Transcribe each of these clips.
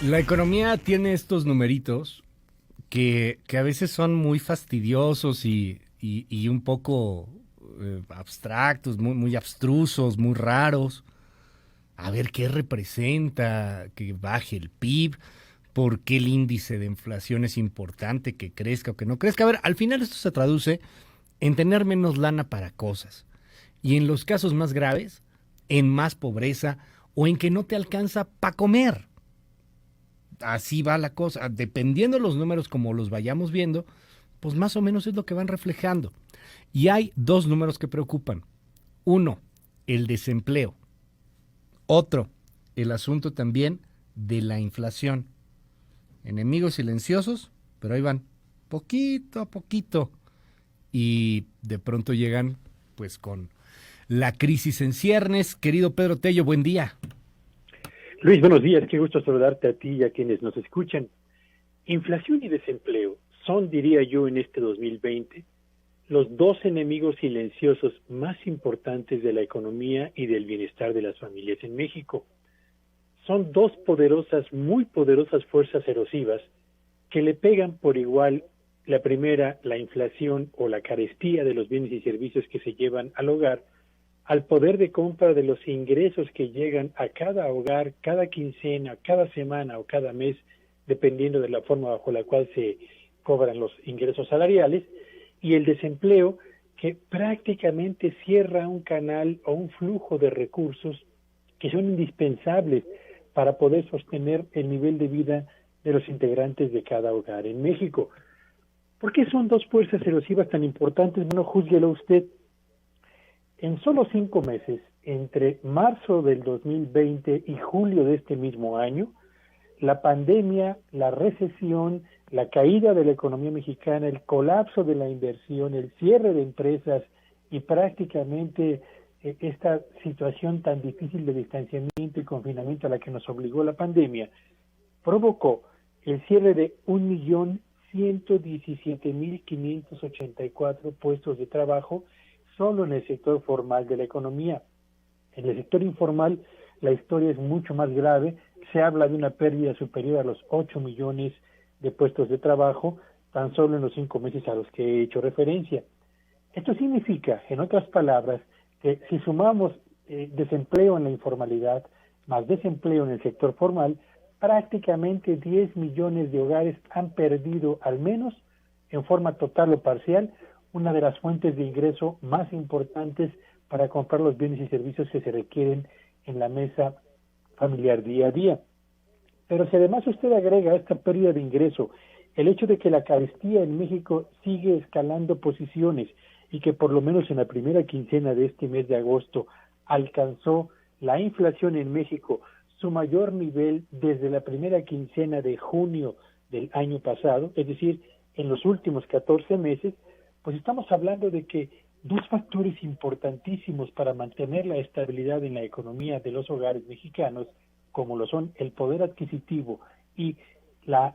La economía tiene estos numeritos que a veces son muy fastidiosos y un poco abstractos, muy abstrusos, muy raros. A ver qué representa que baje el PIB, por qué el índice de inflación es importante, que crezca o que no crezca. A ver, al final esto se traduce en tener menos lana para cosas. Y en los casos más graves, en más pobreza o en que no te alcanza para comer. Así va la cosa. Dependiendo de los números como los vayamos viendo, pues más o menos es lo que van reflejando. Y hay dos números que preocupan. Uno, el desempleo. Otro, el asunto también de la inflación. Enemigos silenciosos, pero ahí van, poquito a poquito. Y de pronto llegan, pues, con la crisis en ciernes. Querido Pedro Tello, buen día. Luis, buenos días, qué gusto saludarte a ti y a quienes nos escuchan. Inflación y desempleo son, diría yo, en este 2020, los dos enemigos silenciosos más importantes de la economía y del bienestar de las familias en México. Son dos poderosas, muy poderosas fuerzas erosivas que le pegan por igual, la primera, la inflación o la carestía de los bienes y servicios que se llevan al hogar, al poder de compra de los ingresos que llegan a cada hogar, cada quincena, cada semana o cada mes, dependiendo de la forma bajo la cual se cobran los ingresos salariales, y el desempleo, que prácticamente cierra un canal o un flujo de recursos que son indispensables para poder sostener el nivel de vida de los integrantes de cada hogar en México. ¿Por qué son dos fuerzas erosivas tan importantes? Bueno, júzguelo usted. En solo 5 meses, entre marzo del 2020 y julio de este mismo año, la pandemia, la recesión, la caída de la economía mexicana, el colapso de la inversión, el cierre de empresas y prácticamente esta situación tan difícil de distanciamiento y confinamiento a la que nos obligó la pandemia, provocó el cierre de 1.117.584 puestos de trabajo solo en el sector formal de la economía. En el sector informal la historia es mucho más grave, se habla de una pérdida superior a los 8 millones de puestos de trabajo tan solo en los 5 meses a los que he hecho referencia. Esto significa, en otras palabras, que si sumamos desempleo en la informalidad más desempleo en el sector formal, prácticamente 10 millones de hogares han perdido al menos en forma total o parcial una de las fuentes de ingreso más importantes para comprar los bienes y servicios que se requieren en la mesa familiar día a día. Pero si además usted agrega a esta pérdida de ingreso el hecho de que la carestía en México sigue escalando posiciones y que por lo menos en la primera quincena de este mes de agosto alcanzó la inflación en México su mayor nivel desde la primera quincena de junio del año pasado, es decir, en los últimos 14 meses, pues estamos hablando de que dos factores importantísimos para mantener la estabilidad en la economía de los hogares mexicanos, como lo son el poder adquisitivo y la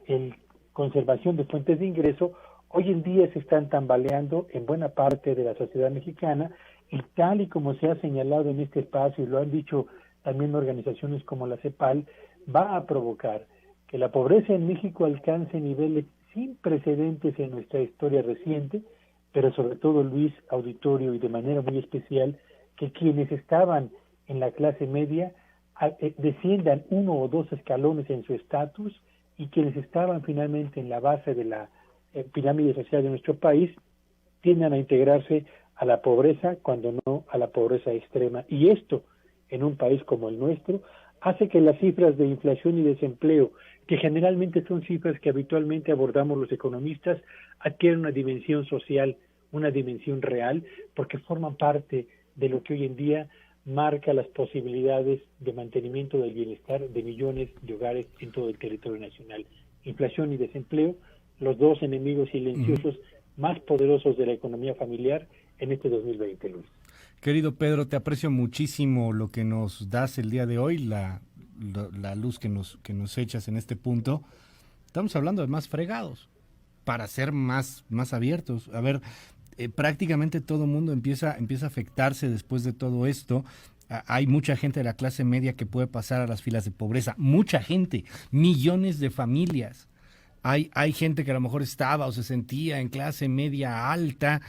conservación de fuentes de ingreso, hoy en día se están tambaleando en buena parte de la sociedad mexicana y tal y como se ha señalado en este espacio y lo han dicho también organizaciones como la CEPAL, va a provocar que la pobreza en México alcance niveles sin precedentes en nuestra historia reciente, pero sobre todo, Luis, auditorio, y de manera muy especial, que quienes estaban en la clase media desciendan 1 o 2 escalones en su estatus y quienes estaban finalmente en la base de la pirámide social de nuestro país tiendan a integrarse a la pobreza, cuando no a la pobreza extrema. Y esto, en un país como el nuestro, hace que las cifras de inflación y desempleo, que generalmente son cifras que habitualmente abordamos los economistas, adquieran una dimensión social, una dimensión real, porque forman parte de lo que hoy en día marca las posibilidades de mantenimiento del bienestar de millones de hogares en todo el territorio nacional. Inflación y desempleo, los dos enemigos silenciosos más poderosos de la economía familiar en este 2020, Luis. Querido Pedro, te aprecio muchísimo lo que nos das el día de hoy, la luz que nos echas en este punto. Estamos hablando de más fregados, para ser más abiertos. A ver, prácticamente todo el mundo empieza a afectarse después de todo esto Hay mucha gente de la clase media que puede pasar a las filas de pobreza, mucha gente, millones de familias. Hay gente que a lo mejor estaba o se sentía en clase media alta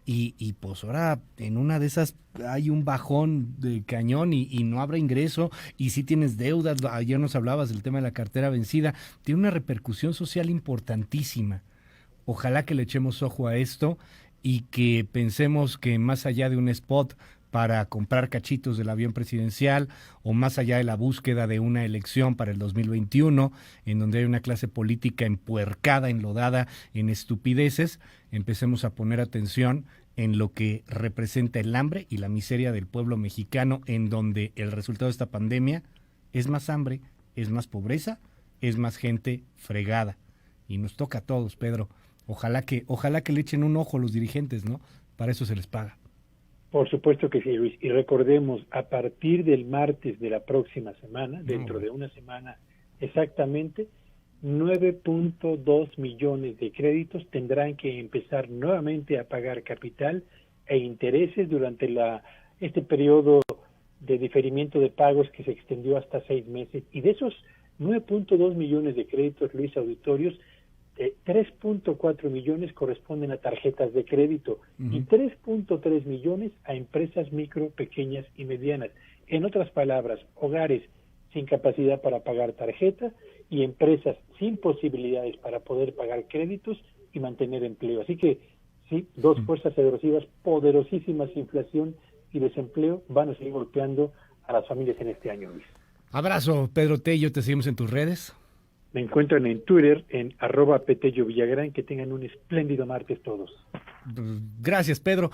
y pues ahora en una de esas hay un bajón de cañón y no habrá ingreso y si tienes deudas, ayer nos hablabas del tema de la cartera vencida, tiene una repercusión social importantísima. Ojalá que le echemos ojo a esto y que pensemos que más allá de un spot para comprar cachitos del avión presidencial o más allá de la búsqueda de una elección para el 2021, en donde hay una clase política empuercada, enlodada en estupideces, empecemos a poner atención en lo que representa el hambre y la miseria del pueblo mexicano, en donde el resultado de esta pandemia es más hambre, es más pobreza, es más gente fregada. Y nos toca a todos, Pedro. Ojalá que le echen un ojo a los dirigentes, ¿no? Para eso se les paga. Por supuesto que sí, Luis. Y recordemos, a partir del martes de la próxima semana, dentro de una semana exactamente, 9.2 millones de créditos tendrán que empezar nuevamente a pagar capital e intereses durante este periodo de diferimiento de pagos que se extendió hasta 6 meses. Y de esos 9.2 millones de créditos, Luis, auditorios, 3.4 millones corresponden a tarjetas de crédito y 3.3 millones a empresas micro, pequeñas y medianas. En otras palabras, hogares sin capacidad para pagar tarjeta y empresas sin posibilidades para poder pagar créditos y mantener empleo. Así que sí, dos fuerzas agresivas poderosísimas, inflación y desempleo, van a seguir golpeando a las familias en este año, Luis. Abrazo, Pedro Tello, te seguimos en tus redes. Me encuentran en Twitter, en @Petello Villagrán. Que tengan un espléndido martes todos. Gracias, Pedro.